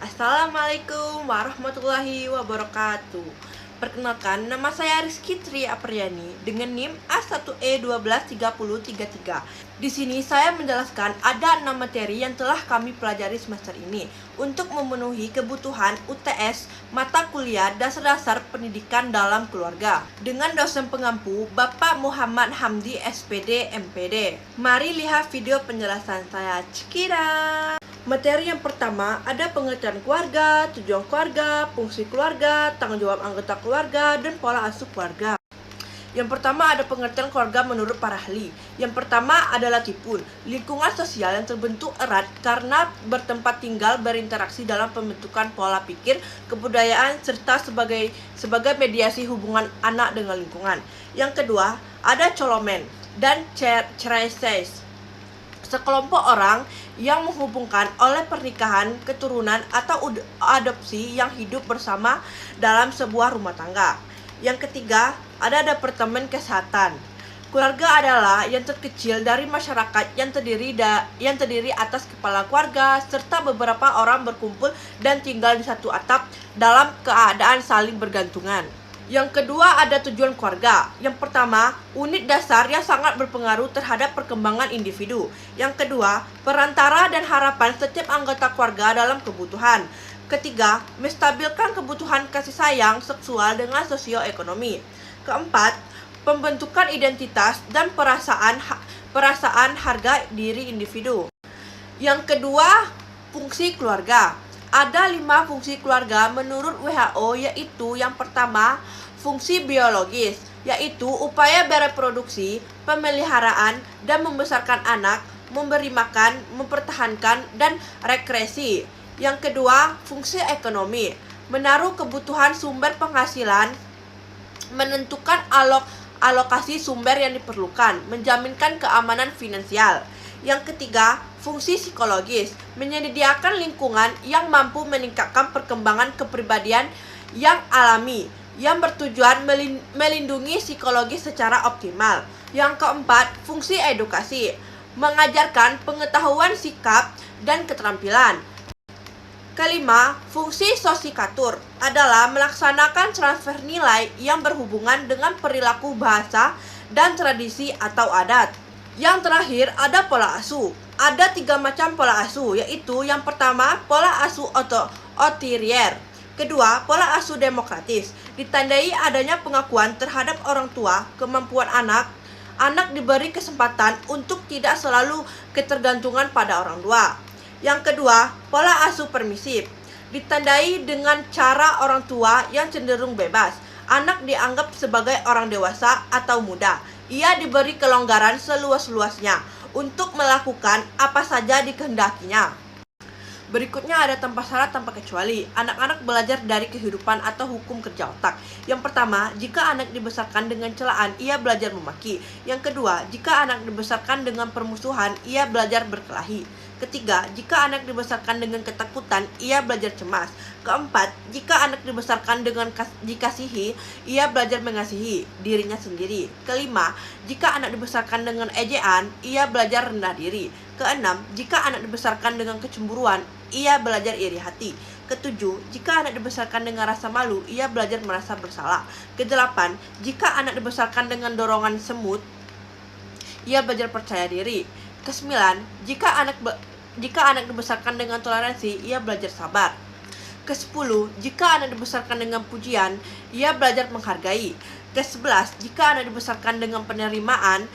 Assalamualaikum warahmatullahi wabarakatuh. Perkenalkan, nama saya Rizky Tri Apriyani dengan NIM A1E123033. Di sini saya menjelaskan ada 6 materi yang telah kami pelajari semester ini untuk memenuhi kebutuhan UTS mata kuliah dasar-dasar pendidikan dalam keluarga dengan dosen pengampu Bapak Muhammad Hamdi SPD MPD. Mari lihat video penjelasan saya. Cekira. Materi yang pertama ada pengertian keluarga, tujuan keluarga, fungsi keluarga, tanggung jawab anggota keluarga, dan pola asuh keluarga. Yang pertama ada pengertian keluarga menurut para ahli. Yang pertama adalah tipun, lingkungan sosial yang terbentuk erat karena bertempat tinggal berinteraksi dalam pembentukan pola pikir, kebudayaan, serta sebagai mediasi hubungan anak dengan lingkungan. Yang kedua ada colomen dan ceraises, sekelompok orang yang menghubungkan oleh pernikahan, keturunan, atau adopsi yang hidup bersama dalam sebuah rumah tangga. Yang ketiga, ada departemen kesehatan. Keluarga adalah yang terkecil dari masyarakat yang terdiri atas kepala keluarga serta beberapa orang berkumpul dan tinggal di satu atap dalam keadaan saling bergantungan. Yang kedua ada tujuan keluarga. Yang pertama, unit dasar yang sangat berpengaruh terhadap perkembangan individu. Yang kedua, perantara dan harapan setiap anggota keluarga dalam kebutuhan. Ketiga, menstabilkan kebutuhan kasih sayang seksual dengan sosioekonomi. Keempat, pembentukan identitas dan perasaan harga diri individu. Yang kedua, fungsi keluarga. Ada 5 fungsi keluarga menurut WHO, yaitu yang pertama, fungsi biologis, yaitu upaya bereproduksi, pemeliharaan, dan membesarkan anak, memberi makan, mempertahankan, dan rekreasi. Yang kedua, fungsi ekonomi, menaruh kebutuhan sumber penghasilan, menentukan alokasi sumber yang diperlukan, menjaminkan keamanan finansial. Yang ketiga, fungsi psikologis, menyediakan lingkungan yang mampu meningkatkan perkembangan kepribadian yang alami, yang bertujuan melindungi psikologi secara optimal. Yang keempat, fungsi edukasi, mengajarkan pengetahuan sikap dan keterampilan. Kelima, fungsi sosikatur adalah melaksanakan transfer nilai yang berhubungan dengan perilaku bahasa dan tradisi atau adat. Yang terakhir ada pola asuh. Ada 3 macam pola asuh, yaitu yang pertama pola asuh otoriter. Kedua, pola asuh demokratis, ditandai adanya pengakuan terhadap orang tua, kemampuan anak diberi kesempatan untuk tidak selalu ketergantungan pada orang tua. Yang kedua, pola asuh permisif, ditandai dengan cara orang tua yang cenderung bebas. Anak dianggap sebagai orang dewasa atau muda. Ia diberi kelonggaran seluas-luasnya untuk melakukan apa saja dikehendakinya. Berikutnya ada tanpa syarat tanpa kecuali. Anak-anak belajar dari kehidupan atau hukum kerja otak. Yang pertama, jika anak dibesarkan dengan celaan, ia belajar memaki. Yang kedua, jika anak dibesarkan dengan permusuhan, ia belajar berkelahi. Ketiga, jika anak dibesarkan dengan ketakutan, ia belajar cemas. Keempat, jika anak dibesarkan dengan dikasihi, ia belajar mengasihi dirinya sendiri. Kelima, jika anak dibesarkan dengan ejaan, ia belajar rendah diri. Keenam, jika anak dibesarkan dengan kecemburuan, ia belajar iri hati. Ketujuh, jika anak dibesarkan dengan rasa malu, ia belajar merasa bersalah. Kedelapan, jika anak dibesarkan dengan dorongan semut, ia belajar percaya diri. Kesembilan, jika anak dibesarkan dengan toleransi, ia belajar sabar. Kesepuluh, jika anak dibesarkan dengan pujian, ia belajar menghargai. Kesebelas, jika anak dibesarkan dengan penerimaan,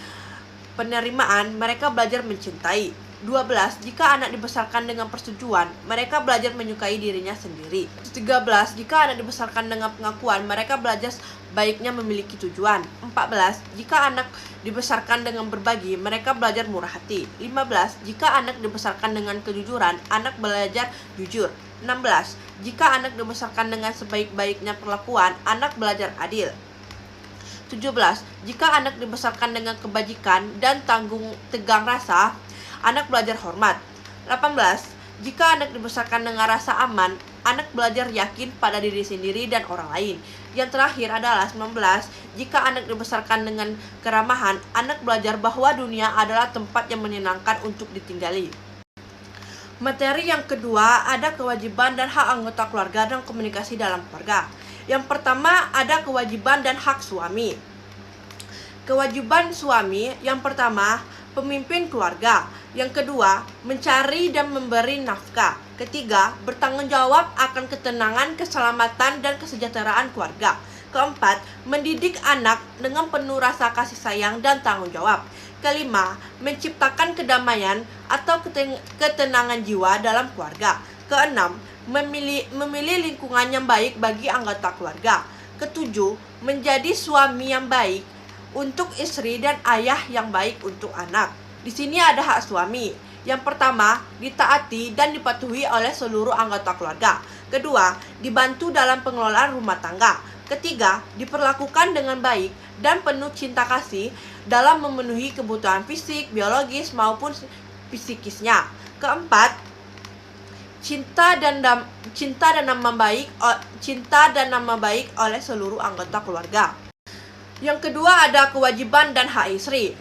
mereka belajar mencintai. 12. Jika anak dibesarkan dengan persetujuan, mereka belajar menyukai dirinya sendiri. 13. Jika anak dibesarkan dengan pengakuan, mereka belajar baiknya memiliki tujuan. 14. Jika anak dibesarkan dengan berbagi, mereka belajar murah hati. 15. Jika anak dibesarkan dengan kejujuran, anak belajar jujur. 16. Jika anak dibesarkan dengan sebaik-baiknya perlakuan, anak belajar adil. 17. Jika anak dibesarkan dengan kebajikan dan tegang rasa, anak belajar hormat. 18. Jika anak dibesarkan dengan rasa aman, anak belajar yakin pada diri sendiri dan orang lain. Yang terakhir adalah 19. Jika anak dibesarkan dengan keramahan, anak belajar bahwa dunia adalah tempat yang menyenangkan untuk ditinggali. Materi yang kedua ada kewajiban dan hak anggota keluarga dan komunikasi dalam keluarga. Yang pertama ada kewajiban dan hak suami. Kewajiban suami yang pertama pemimpin keluarga. Yang kedua mencari dan memberi nafkah. Ketiga bertanggung jawab akan ketenangan, keselamatan, dan kesejahteraan keluarga. Keempat mendidik anak dengan penuh rasa kasih sayang dan tanggung jawab. Kelima, menciptakan kedamaian atau ketenangan jiwa dalam keluarga. Keenam, memilih lingkungan yang baik bagi anggota keluarga. Ketujuh, menjadi suami yang baik untuk istri dan ayah yang baik untuk anak. Di sini ada hak suami. Yang pertama, ditaati dan dipatuhi oleh seluruh anggota keluarga. Kedua, dibantu dalam pengelolaan rumah tangga. Ketiga, diperlakukan dengan baik dan penuh cinta kasih dalam memenuhi kebutuhan fisik, biologis, maupun psikisnya. Keempat, cinta dan nama baik oleh seluruh anggota keluarga. Yang kedua ada kewajiban dan hak istri.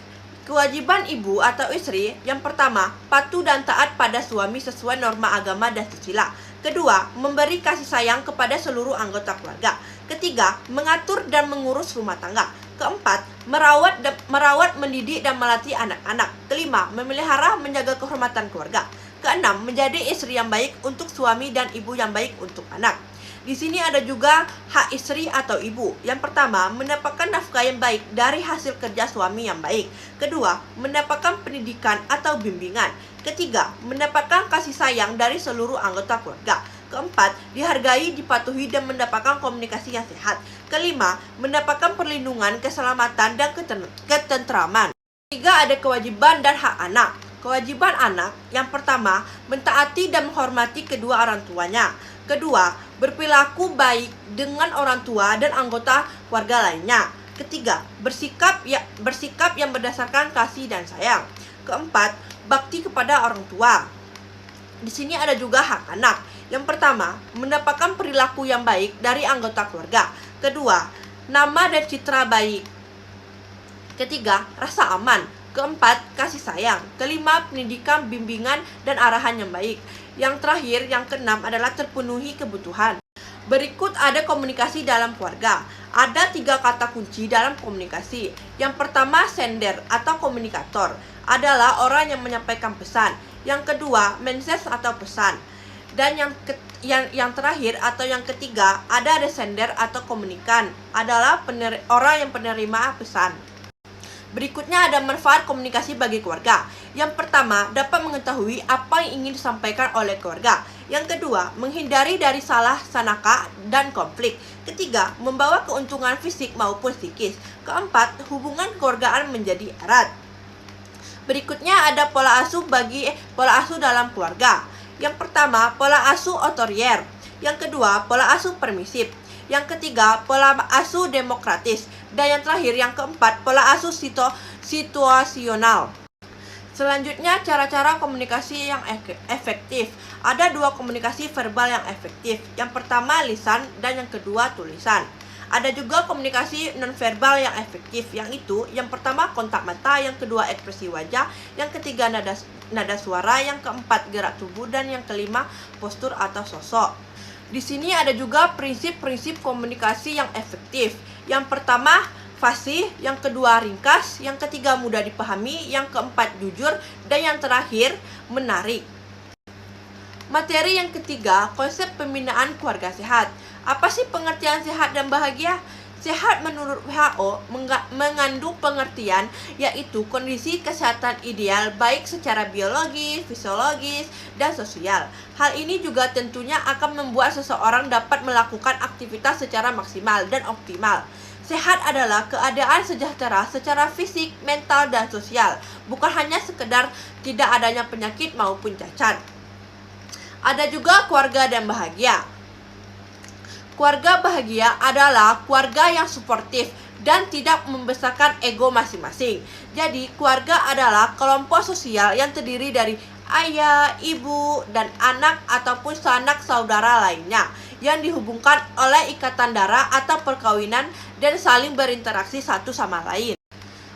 Kewajiban ibu atau istri yang pertama, patuh dan taat pada suami sesuai norma agama dan susila. Kedua, memberi kasih sayang kepada seluruh anggota keluarga. Ketiga, mengatur dan mengurus rumah tangga. Keempat, merawat, mendidik, dan melatih anak-anak. Kelima, memelihara, menjaga kehormatan keluarga. Keenam, menjadi istri yang baik untuk suami dan ibu yang baik untuk anak. Di sini ada juga hak istri atau ibu. Yang pertama, mendapatkan nafkah yang baik dari hasil kerja suami yang baik. Kedua, mendapatkan pendidikan atau bimbingan. Ketiga, mendapatkan kasih sayang dari seluruh anggota keluarga. Keempat, dihargai, dipatuhi, dan mendapatkan komunikasi yang sehat. Kelima, mendapatkan perlindungan, keselamatan, dan ketentraman. Ketiga, ada kewajiban dan hak anak. Kewajiban anak yang pertama, mentaati dan menghormati kedua orang tuanya. Kedua, berperilaku baik dengan orang tua dan anggota keluarga lainnya. Ketiga, bersikap yang berdasarkan kasih dan sayang. Keempat, bakti kepada orang tua. Di sini ada juga hak anak. Yang pertama, mendapatkan perilaku yang baik dari anggota keluarga. Kedua, nama dan citra baik. Ketiga, rasa aman. Keempat, kasih sayang. Kelima, pendidikan, bimbingan, dan arahan yang baik. Yang terakhir, yang keenam adalah terpenuhi kebutuhan. Berikut ada komunikasi dalam keluarga. Ada 3 kata kunci dalam komunikasi. Yang pertama, sender atau komunikator adalah orang yang menyampaikan pesan. Yang kedua, message atau pesan. Dan yang terakhir atau yang ketiga ada sender atau komunikan adalah orang yang penerima pesan. Berikutnya ada manfaat komunikasi bagi keluarga. Yang pertama, dapat mengetahui apa yang ingin disampaikan oleh keluarga. Yang kedua, menghindari dari salah sangka dan konflik. Ketiga, membawa keuntungan fisik maupun psikis. Keempat, hubungan keluargaan menjadi erat. Berikutnya ada pola asuh dalam keluarga. Yang pertama, pola asuh otoriter. Yang kedua, pola asuh permisif. Yang ketiga, pola asuh demokratis. Dan yang terakhir, yang keempat, pola asuh situasional. Selanjutnya, cara-cara komunikasi yang efektif. Ada 2 komunikasi verbal yang efektif. Yang pertama, lisan, dan yang kedua, tulisan. Ada juga komunikasi nonverbal yang efektif, yang itu yang pertama kontak mata, yang kedua ekspresi wajah, yang ketiga nada suara, yang keempat gerak tubuh, dan yang kelima postur atau sosok. Di sini ada juga prinsip-prinsip komunikasi yang efektif. Yang pertama fasih, yang kedua ringkas, yang ketiga mudah dipahami, yang keempat jujur, dan yang terakhir menarik. Materi yang ketiga, konsep pembinaan keluarga sehat. Apa sih pengertian sehat dan bahagia? Sehat menurut WHO mengandung pengertian yaitu kondisi kesehatan ideal baik secara biologis, fisiologis, dan sosial. Hal ini juga tentunya akan membuat seseorang dapat melakukan aktivitas secara maksimal dan optimal. Sehat adalah keadaan sejahtera secara fisik, mental, dan sosial, bukan hanya sekedar tidak adanya penyakit maupun cacat. Ada juga keluarga dan bahagia. Keluarga bahagia adalah keluarga yang suportif dan tidak membesarkan ego masing-masing. Jadi, keluarga adalah kelompok sosial yang terdiri dari ayah, ibu, dan anak ataupun sanak saudara lainnya yang dihubungkan oleh ikatan darah atau perkawinan dan saling berinteraksi satu sama lain.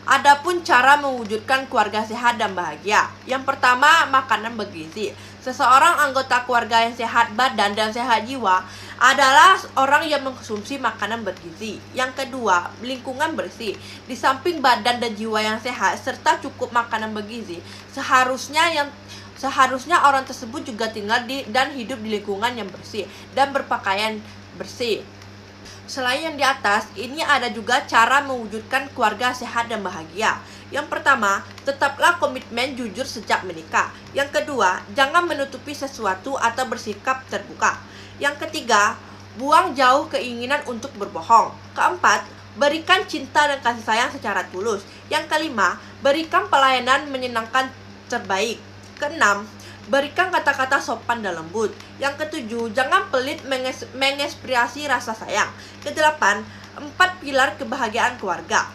Adapun cara mewujudkan keluarga sehat dan bahagia. Yang pertama, makanan bergizi. Seseorang anggota keluarga yang sehat badan dan sehat jiwa adalah orang yang mengkonsumsi makanan bergizi. Yang kedua, lingkungan bersih. Di samping badan dan jiwa yang sehat serta cukup makanan bergizi, seharusnya orang tersebut juga tinggal dan hidup di lingkungan yang bersih dan berpakaian bersih. Selain yang di atas, ini ada juga cara mewujudkan keluarga sehat dan bahagia. Yang pertama, tetaplah komitmen jujur sejak menikah. Yang kedua, jangan menutupi sesuatu atau bersikap terbuka. Yang ketiga, buang jauh keinginan untuk berbohong. Keempat, berikan cinta dan kasih sayang secara tulus. Yang kelima, berikan pelayanan menyenangkan terbaik. Keenam, berikan kata-kata sopan dan lembut. Yang ketujuh, jangan pelit mengekspresi rasa sayang. Kedelapan, 4 pilar kebahagiaan keluarga.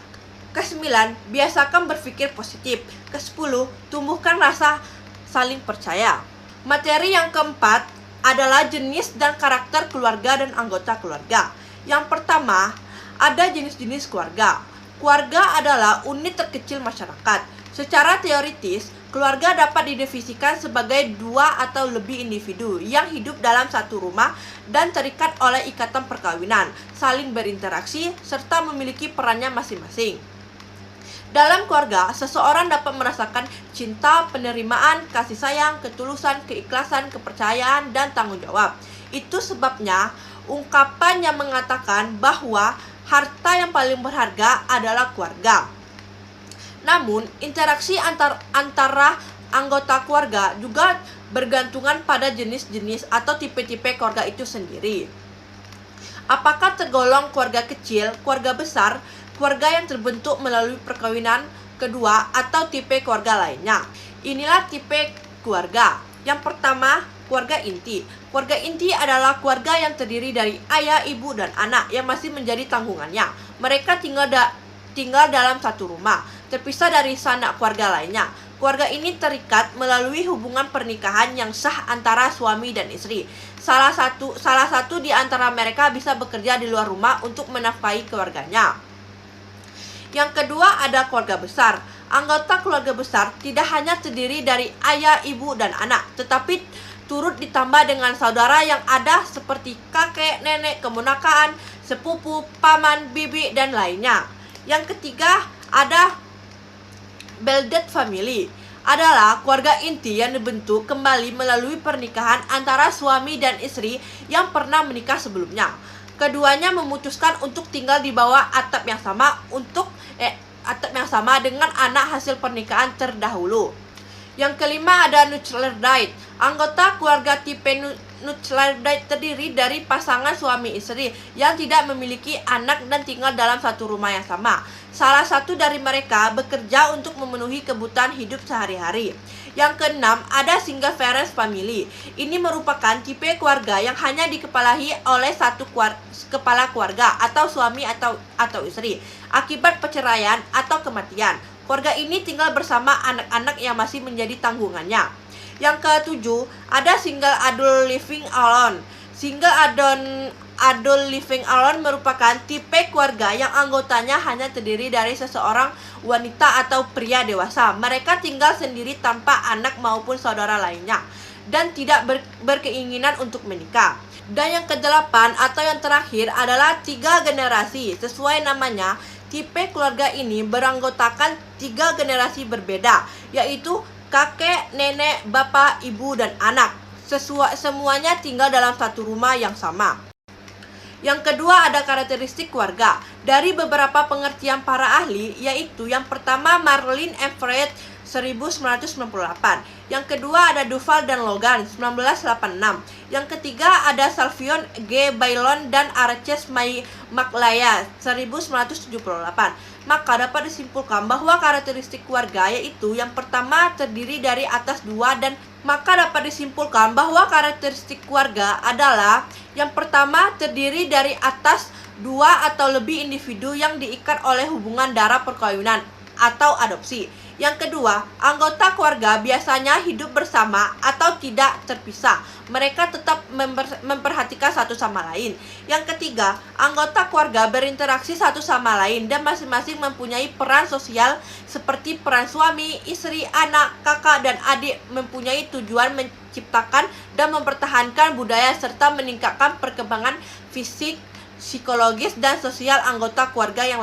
Kesembilan, biasakan berpikir positif. Kesepuluh, tumbuhkan rasa saling percaya. Materi yang keempat adalah jenis dan karakter keluarga dan anggota keluarga. Yang pertama, ada jenis-jenis keluarga. Keluarga adalah unit terkecil masyarakat. Secara teoritis, keluarga dapat didefinisikan sebagai 2 atau lebih individu yang hidup dalam satu rumah dan terikat oleh ikatan perkawinan, saling berinteraksi, serta memiliki perannya masing-masing. Dalam keluarga, seseorang dapat merasakan cinta, penerimaan, kasih sayang, ketulusan, keikhlasan, kepercayaan, dan tanggung jawab. Itu sebabnya ungkapan yang mengatakan bahwa harta yang paling berharga adalah keluarga. Namun, interaksi antara anggota keluarga juga bergantungan pada jenis-jenis atau tipe-tipe keluarga itu sendiri. Apakah tergolong keluarga kecil, keluarga besar, keluarga yang terbentuk melalui perkawinan kedua, atau tipe keluarga lainnya? Inilah tipe keluarga. Yang pertama, keluarga inti. Keluarga inti adalah keluarga yang terdiri dari ayah, ibu, dan anak yang masih menjadi tanggungannya. Mereka tinggal dalam satu rumah, terpisah dari sanak keluarga lainnya. Keluarga ini terikat melalui hubungan pernikahan yang sah antara suami dan istri. Salah satu di antara mereka bisa bekerja di luar rumah untuk menafkahi keluarganya. Yang kedua, ada keluarga besar. Anggota keluarga besar tidak hanya terdiri dari ayah, ibu, dan anak, tetapi turut ditambah dengan saudara yang ada seperti kakek, nenek, keponakan, sepupu, paman, bibi, dan lainnya. Yang ketiga, ada blended family. Adalah keluarga inti yang dibentuk kembali melalui pernikahan antara suami dan istri yang pernah menikah sebelumnya. Keduanya memutuskan untuk tinggal di bawah atap yang sama dengan anak hasil pernikahan terdahulu. Yang kelima, ada nuclear-diet. Anggota keluarga tipe nuclear-diet terdiri dari pasangan suami istri yang tidak memiliki anak dan tinggal dalam satu rumah yang sama. Salah satu dari mereka bekerja untuk memenuhi kebutuhan hidup sehari-hari. Yang keenam, ada single parent family. Ini merupakan tipe keluarga yang hanya dikepalai oleh satu kepala keluarga atau suami atau istri akibat perceraian atau kematian. Keluarga ini tinggal bersama anak-anak yang masih menjadi tanggungannya. Yang ketujuh, ada single adult living alone. Single adult living alone merupakan tipe keluarga yang anggotanya hanya terdiri dari seseorang wanita atau pria dewasa. Mereka tinggal sendiri tanpa anak maupun saudara lainnya dan tidak berkeinginan untuk menikah. Dan yang kedelapan atau yang terakhir adalah 3 generasi. Sesuai namanya, tipe keluarga ini beranggotakan 3 generasi berbeda, yaitu kakek, nenek, bapak, ibu, dan anak. Semuanya tinggal dalam satu rumah yang sama. Yang kedua, ada karakteristik keluarga. Dari beberapa pengertian para ahli, yaitu yang pertama Marlin Everett 1998. Yang kedua ada Duval dan Logan 1986. Yang ketiga ada Salvion G. Bailon dan Arches Maclaya 1978. Maka dapat disimpulkan bahwa karakteristik keluarga yaitu yang pertama terdiri dari atas 2 dan maka dapat disimpulkan bahwa karakteristik keluarga adalah yang pertama terdiri dari atas 2 atau lebih individu yang diikat oleh hubungan darah perkawinan atau adopsi. Yang kedua, anggota keluarga biasanya hidup bersama atau tidak terpisah. Mereka tetap memperhatikan satu sama lain. Yang ketiga, anggota keluarga berinteraksi satu sama lain dan masing-masing mempunyai peran sosial seperti peran suami, istri, anak, kakak, dan adik, mempunyai tujuan menciptakan dan mempertahankan budaya serta meningkatkan perkembangan fisik, psikologis, dan sosial anggota keluarga yang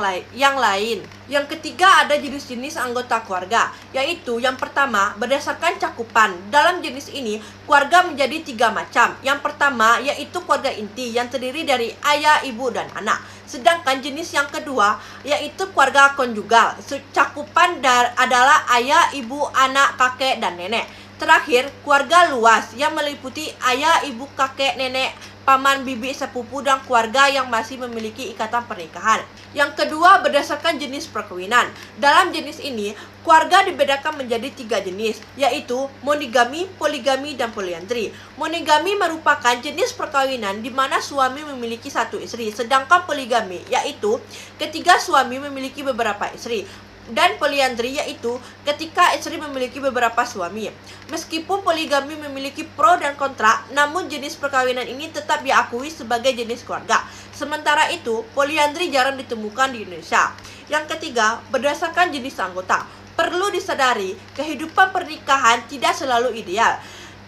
lain. Yang ketiga, ada jenis-jenis anggota keluarga, yaitu yang pertama, berdasarkan cakupan. Dalam jenis ini, keluarga menjadi 3 macam. Yang pertama, yaitu keluarga inti yang terdiri dari ayah, ibu, dan anak. Sedangkan jenis yang kedua, yaitu keluarga konjugal. Cakupan adalah ayah, ibu, anak, kakek, dan nenek. Terakhir, keluarga luas yang meliputi ayah, ibu, kakek, nenek, paman, bibi, sepupu, dan keluarga yang masih memiliki ikatan pernikahan. Yang kedua, berdasarkan jenis perkawinan. Dalam jenis ini, keluarga dibedakan menjadi 3 jenis, yaitu monogami, poligami, dan poliandri. Monogami merupakan jenis perkawinan di mana suami memiliki 1 istri, sedangkan poligami yaitu ketika suami memiliki beberapa istri. Dan poliandri yaitu ketika istri memiliki beberapa suami. Meskipun poligami memiliki pro dan kontra, namun jenis perkawinan ini tetap diakui sebagai jenis keluarga. Sementara itu, poliandri jarang ditemukan di Indonesia. Yang ketiga, berdasarkan jenis anggota. Perlu disadari, kehidupan pernikahan tidak selalu ideal.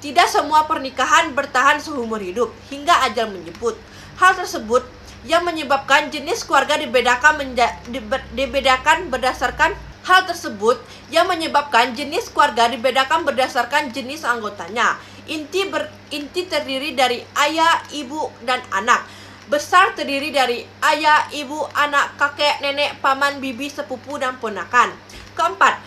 Tidak semua pernikahan bertahan seumur hidup hingga ajal menjemput. Hal tersebut yang menyebabkan jenis keluarga dibedakan berdasarkan jenis anggotanya. Inti terdiri dari ayah, ibu, dan anak. Besar terdiri dari ayah, ibu, anak, kakek, nenek, paman, bibi, sepupu, dan ponakan. Keempat,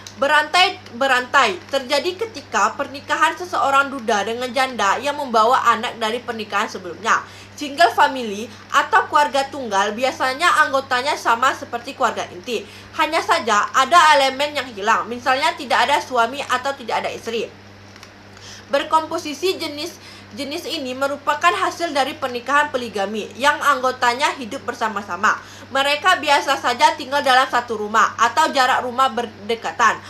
berantai terjadi ketika pernikahan seseorang duda dengan janda yang membawa anak dari pernikahan sebelumnya. Single family atau keluarga tunggal biasanya anggotanya sama seperti keluarga inti. Hanya saja ada elemen yang hilang, misalnya tidak ada suami atau tidak ada istri. Berkomposisi jenis ini merupakan hasil dari pernikahan poligami yang anggotanya hidup bersama-sama. Mereka biasa saja tinggal dalam satu rumah atau jarak rumah berdekatan.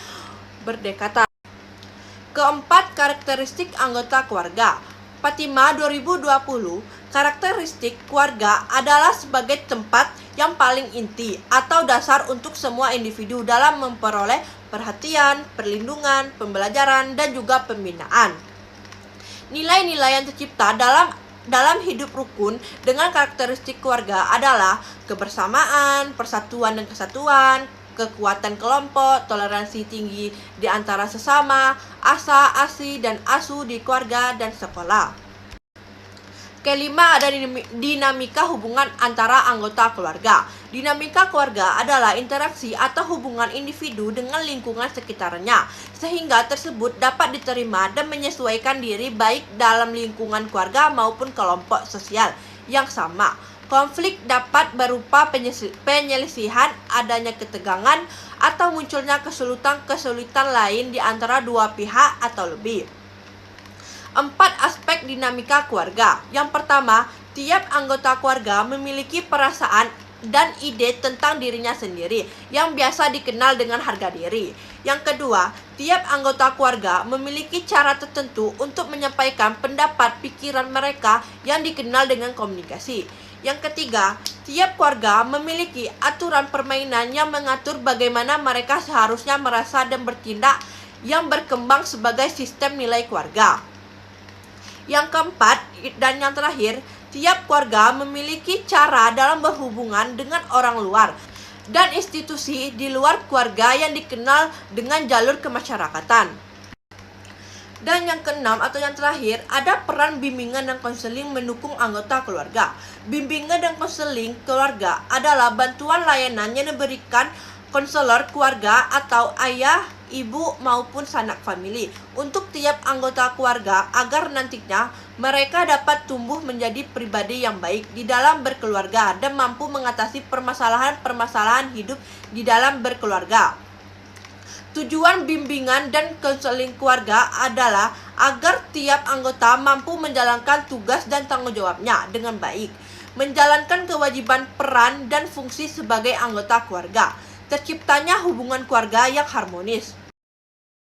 Keempat, karakteristik anggota keluarga. Fatima 2020, karakteristik keluarga adalah sebagai tempat yang paling inti atau dasar untuk semua individu dalam memperoleh perhatian, perlindungan, pembelajaran, dan juga pembinaan. Nilai-nilai yang tercipta dalam hidup rukun dengan karakteristik keluarga adalah kebersamaan, persatuan dan kesatuan, kekuatan kelompok, toleransi tinggi di antara sesama, asa, asi, dan asu di keluarga dan sekolah. Kelima, ada dinamika hubungan antara anggota keluarga. Dinamika keluarga adalah interaksi atau hubungan individu dengan lingkungan sekitarnya, sehingga tersebut dapat diterima dan menyesuaikan diri baik dalam lingkungan keluarga maupun kelompok sosial yang sama. Konflik dapat berupa penyelisihan, adanya ketegangan, atau munculnya kesulitan lain di antara dua pihak atau lebih. 4 aspek dinamika keluarga. Yang pertama, tiap anggota keluarga memiliki perasaan dan ide tentang dirinya sendiri yang biasa dikenal dengan harga diri. Yang kedua, tiap anggota keluarga memiliki cara tertentu untuk menyampaikan pendapat pikiran mereka yang dikenal dengan komunikasi. Yang ketiga, tiap keluarga memiliki aturan permainan yang mengatur bagaimana mereka seharusnya merasa dan bertindak yang berkembang sebagai sistem nilai keluarga. Yang keempat dan yang terakhir, tiap keluarga memiliki cara dalam berhubungan dengan orang luar dan institusi di luar keluarga yang dikenal dengan jalur kemasyarakatan. Dan yang keenam atau yang terakhir, ada peran bimbingan dan konseling mendukung anggota keluarga. Bimbingan dan konseling keluarga adalah bantuan layanan yang diberikan konselor keluarga atau ayah, ibu, maupun sanak famili untuk tiap anggota keluarga agar nantinya mereka dapat tumbuh menjadi pribadi yang baik di dalam berkeluarga dan mampu mengatasi permasalahan-permasalahan hidup di dalam berkeluarga. Tujuan bimbingan dan konseling keluarga adalah agar tiap anggota mampu menjalankan tugas dan tanggung jawabnya dengan baik, menjalankan kewajiban peran dan fungsi sebagai anggota keluarga, terciptanya hubungan keluarga yang harmonis.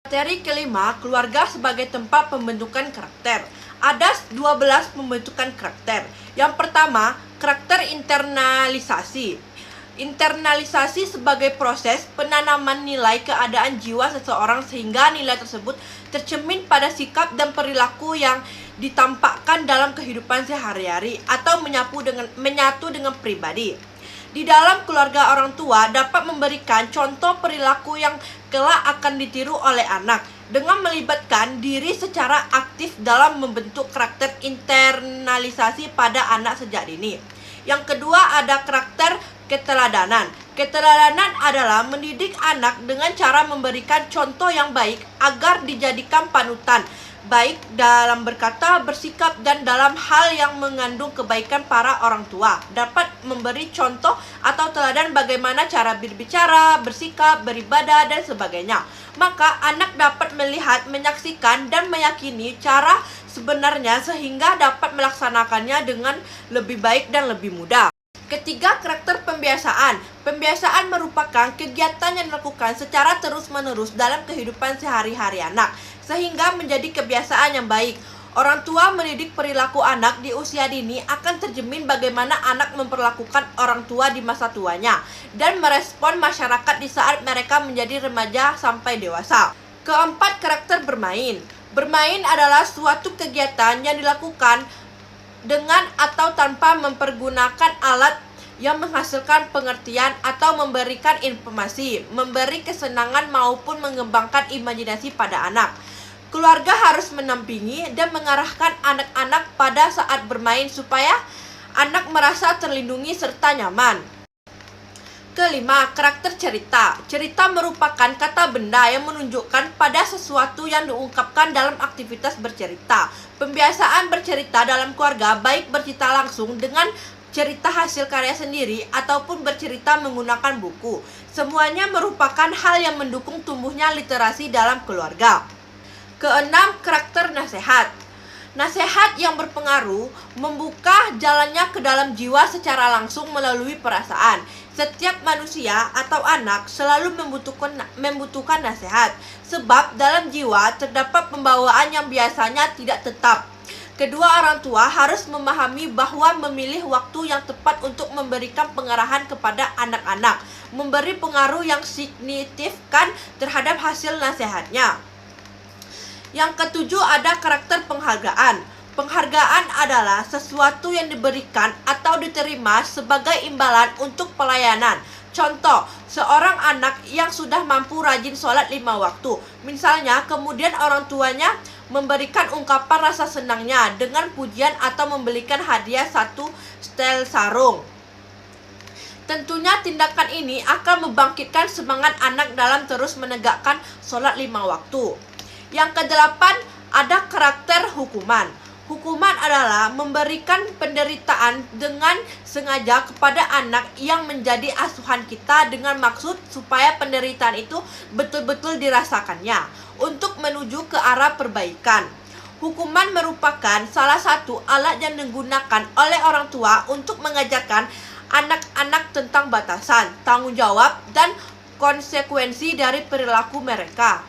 Materi kelima, keluarga sebagai tempat pembentukan karakter. Ada 12 pembentukan karakter. Yang pertama, karakter internalisasi. Internalisasi sebagai proses penanaman nilai keadaan jiwa seseorang sehingga nilai tersebut tercermin pada sikap dan perilaku yang ditampakkan dalam kehidupan sehari-hari atau menyatu dengan pribadi. Di dalam keluarga, orang tua dapat memberikan contoh perilaku yang kelak akan ditiru oleh anak dengan melibatkan diri secara aktif dalam membentuk karakter internalisasi pada anak sejak dini. Yang kedua, ada karakter keteladanan. Keteladanan adalah mendidik anak dengan cara memberikan contoh yang baik agar dijadikan panutan, baik dalam berkata, bersikap, dan dalam hal yang mengandung kebaikan. Para orang tua dapat memberi contoh atau teladan bagaimana cara berbicara, bersikap, beribadah, dan sebagainya. Maka anak dapat melihat, menyaksikan, dan meyakini cara sebenarnya sehingga dapat melaksanakannya dengan lebih baik dan lebih mudah. Ketiga, karakter pembiasaan. Pembiasaan merupakan kegiatan yang dilakukan secara terus-menerus dalam kehidupan sehari-hari anak, sehingga menjadi kebiasaan yang baik. Orang tua mendidik perilaku anak di usia dini akan tercermin bagaimana anak memperlakukan orang tua di masa tuanya dan merespon masyarakat di saat mereka menjadi remaja sampai dewasa. Keempat, karakter bermain. Bermain adalah suatu kegiatan yang dilakukan dengan atau tanpa mempergunakan alat yang menghasilkan pengertian atau memberikan informasi, memberi kesenangan maupun mengembangkan imajinasi pada anak. Keluarga harus menampingi dan mengarahkan anak-anak pada saat bermain supaya anak merasa terlindungi serta nyaman. Kelima, karakter cerita. Cerita merupakan kata benda yang menunjukkan pada sesuatu yang diungkapkan dalam aktivitas bercerita. Pembiasaan bercerita dalam keluarga, baik bercerita langsung dengan cerita hasil karya sendiri ataupun bercerita menggunakan buku. Semuanya merupakan hal yang mendukung tumbuhnya literasi dalam keluarga. Keenam, karakter nasihat. Nasihat yang berpengaruh membuka jalannya ke dalam jiwa secara langsung melalui perasaan. Setiap manusia atau anak selalu membutuhkan nasihat, sebab dalam jiwa terdapat pembawaan yang biasanya tidak tetap. Kedua orang tua harus memahami bahwa memilih waktu yang tepat untuk memberikan pengarahan kepada anak-anak memberi pengaruh yang signifikan terhadap hasil nasihatnya. Yang ketujuh, ada karakter penghargaan. Penghargaan adalah sesuatu yang diberikan atau diterima sebagai imbalan untuk pelayanan. Contoh, seorang anak yang sudah mampu rajin sholat 5 waktu. Misalnya, kemudian orang tuanya memberikan ungkapan rasa senangnya dengan pujian atau membelikan hadiah 1 setel sarung. Tentunya tindakan ini akan membangkitkan semangat anak dalam terus menegakkan sholat 5 waktu. Yang kedelapan, ada karakter hukuman. Hukuman adalah memberikan penderitaan dengan sengaja kepada anak yang menjadi asuhan kita dengan maksud supaya penderitaan itu betul-betul dirasakannya untuk menuju ke arah perbaikan. Hukuman merupakan salah satu alat yang digunakan oleh orang tua untuk mengajarkan anak-anak tentang batasan, tanggung jawab, dan konsekuensi dari perilaku mereka.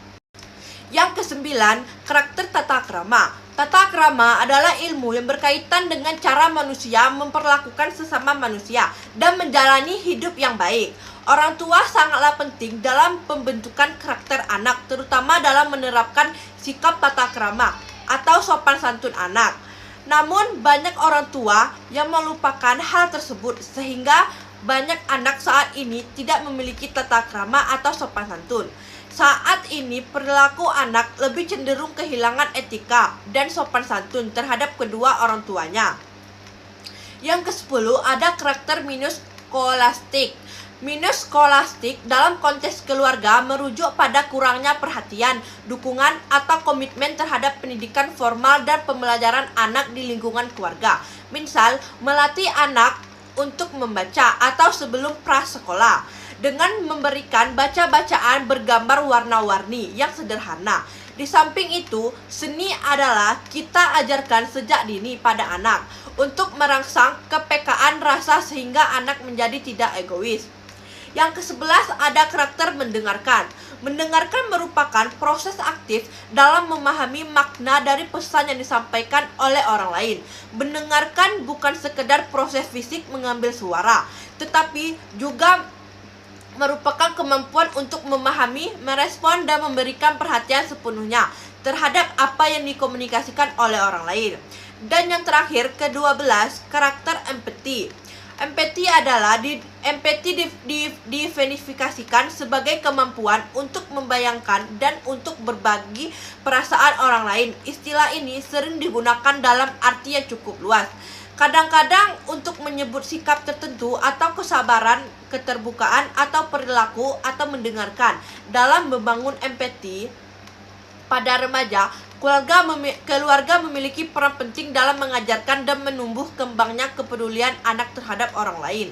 Yang kesembilan, karakter tata krama. Tata krama adalah ilmu yang berkaitan dengan cara manusia memperlakukan sesama manusia dan menjalani hidup yang baik. Orang tua sangatlah penting dalam pembentukan karakter anak, terutama dalam menerapkan sikap tata krama atau sopan santun anak. Namun, banyak orang tua yang melupakan hal tersebut sehingga banyak anak saat ini tidak memiliki tata krama atau sopan santun. Saat ini perilaku anak lebih cenderung kehilangan etika dan sopan santun terhadap kedua orang tuanya. Yang ke-10, ada karakter minus skolastik. Minus skolastik dalam konteks keluarga merujuk pada kurangnya perhatian, dukungan, atau komitmen terhadap pendidikan formal dan pembelajaran anak di lingkungan keluarga. Misal, melatih anak untuk membaca atau sebelum prasekolah dengan memberikan baca-bacaan bergambar warna-warni yang sederhana. Di samping itu, seni adalah kita ajarkan sejak dini pada anak untuk merangsang kepekaan rasa sehingga anak menjadi tidak egois. Yang ke-11, ada karakter mendengarkan. Mendengarkan merupakan proses aktif dalam memahami makna dari pesan yang disampaikan oleh orang lain. Mendengarkan bukan sekedar proses fisik mengambil suara, tetapi juga merupakan kemampuan untuk memahami, merespon, dan memberikan perhatian sepenuhnya terhadap apa yang dikomunikasikan oleh orang lain. Dan yang terakhir, ke-12, karakter empati. Empati diverifikasikan sebagai kemampuan untuk membayangkan dan untuk berbagi perasaan orang lain. Istilah ini sering digunakan dalam arti yang cukup luas. Kadang-kadang untuk menyebut sikap tertentu atau kesabaran, keterbukaan, atau perilaku atau mendengarkan. Dalam membangun empati pada remaja, keluarga memiliki peran penting dalam mengajarkan dan menumbuh kembangnya kepedulian anak terhadap orang lain.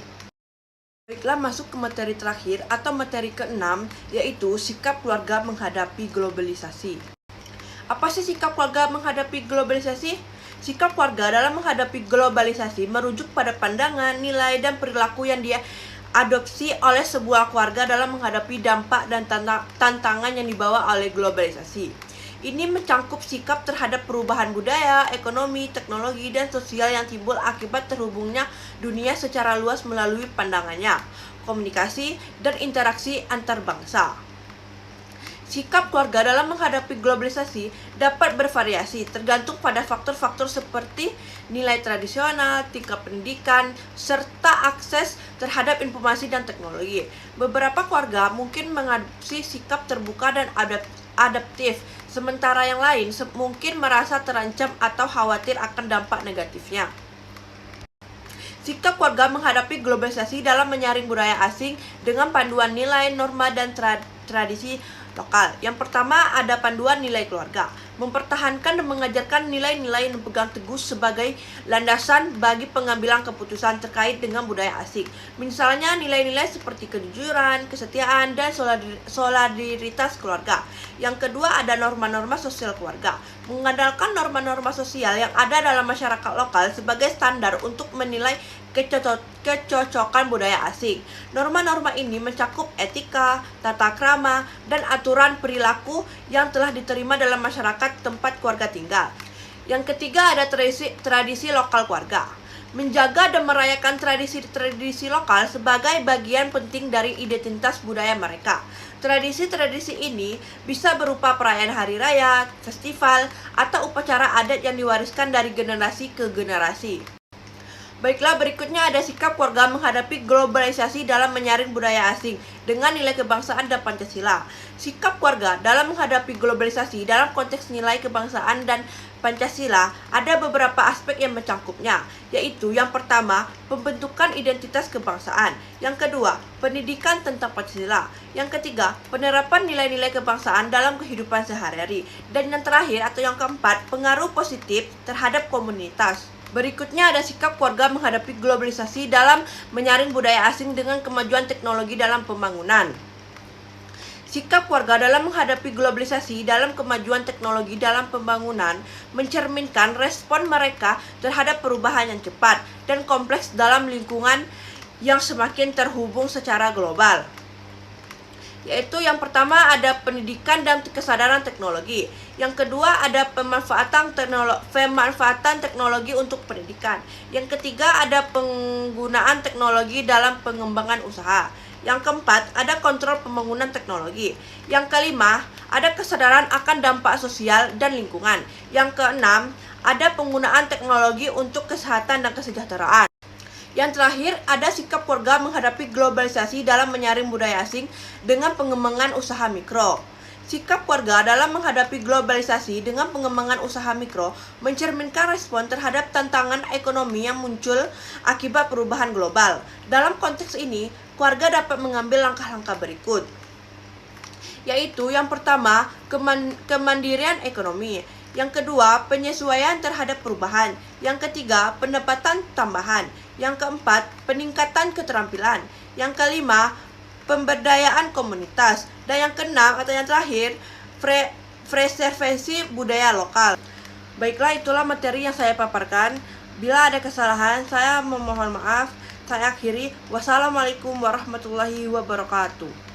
Baiklah, masuk ke materi terakhir atau materi ke-6, yaitu sikap keluarga menghadapi globalisasi. Apa sih sikap keluarga menghadapi globalisasi? Sikap keluarga dalam menghadapi globalisasi merujuk pada pandangan, nilai, dan perilaku yang diadopsi oleh sebuah keluarga dalam menghadapi dampak dan tantangan yang dibawa oleh globalisasi. Ini mencangkup sikap terhadap perubahan budaya, ekonomi, teknologi, dan sosial yang timbul akibat terhubungnya dunia secara luas melalui pandangannya, komunikasi, dan interaksi antar bangsa. Sikap keluarga dalam menghadapi globalisasi dapat bervariasi tergantung pada faktor-faktor seperti nilai tradisional, tingkat pendidikan, serta akses terhadap informasi dan teknologi. Beberapa keluarga mungkin mengadopsi sikap terbuka dan adaptif, sementara yang lain mungkin merasa terancam atau khawatir akan dampak negatifnya. Sikap keluarga menghadapi globalisasi dalam menyaring budaya asing dengan panduan nilai, norma, dan tradisi lokal. Yang pertama, ada panduan nilai keluarga. Mempertahankan dan mengajarkan nilai-nilai yang dipegang teguh sebagai landasan bagi pengambilan keputusan terkait dengan budaya asing. Misalnya nilai-nilai seperti kejujuran, kesetiaan, dan solidaritas keluarga. Yang kedua, ada norma-norma sosial keluarga. Mengandalkan norma-norma sosial yang ada dalam masyarakat lokal sebagai standar untuk menilai kecocokan budaya asing. Norma-norma ini mencakup etika, tata krama, dan aturan perilaku yang telah diterima dalam masyarakat tempat keluarga tinggal. Yang ketiga, ada tradisi lokal keluarga. Menjaga dan merayakan tradisi lokal sebagai bagian penting dari identitas budaya mereka. Tradisi-tradisi ini bisa berupa perayaan hari raya, festival, atau upacara adat yang diwariskan dari generasi ke generasi. Baiklah, berikutnya ada sikap keluarga menghadapi globalisasi dalam menyaring budaya asing dengan nilai kebangsaan dan Pancasila. Sikap keluarga dalam menghadapi globalisasi dalam konteks nilai kebangsaan dan Pancasila ada beberapa aspek yang mencangkupnya, yaitu yang pertama, pembentukan identitas kebangsaan. Yang kedua, pendidikan tentang Pancasila. Yang ketiga, penerapan nilai-nilai kebangsaan dalam kehidupan sehari-hari. Dan yang terakhir atau yang keempat, pengaruh positif terhadap komunitas. Berikutnya ada sikap keluarga menghadapi globalisasi dalam menyaring budaya asing dengan kemajuan teknologi dalam pembangunan. Sikap keluarga dalam menghadapi globalisasi dalam kemajuan teknologi dalam pembangunan mencerminkan respon mereka terhadap perubahan yang cepat dan kompleks dalam lingkungan yang semakin terhubung secara global. Yaitu yang pertama ada pendidikan dan kesadaran teknologi. Yang kedua ada pemanfaatan teknologi untuk pendidikan. Yang ketiga ada penggunaan teknologi dalam pengembangan usaha. Yang keempat ada kontrol pembangunan teknologi. Yang kelima ada kesadaran akan dampak sosial dan lingkungan. Yang keenam ada penggunaan teknologi untuk kesehatan dan kesejahteraan. Yang terakhir, ada sikap keluarga menghadapi globalisasi dalam menyaring budaya asing dengan pengembangan usaha mikro. Sikap keluarga dalam menghadapi globalisasi dengan pengembangan usaha mikro mencerminkan respon terhadap tantangan ekonomi yang muncul akibat perubahan global. Dalam konteks ini, keluarga dapat mengambil langkah-langkah berikut, yaitu yang pertama, kemandirian ekonomi. Yang kedua, penyesuaian terhadap perubahan. Yang ketiga, pendapatan tambahan. Yang keempat, peningkatan keterampilan. Yang kelima, pemberdayaan komunitas. Dan yang keenam atau yang terakhir, preservasi budaya lokal. Baiklah, itulah materi yang saya paparkan. Bila ada kesalahan, saya memohon maaf. Saya akhiri. Wassalamualaikum warahmatullahi wabarakatuh.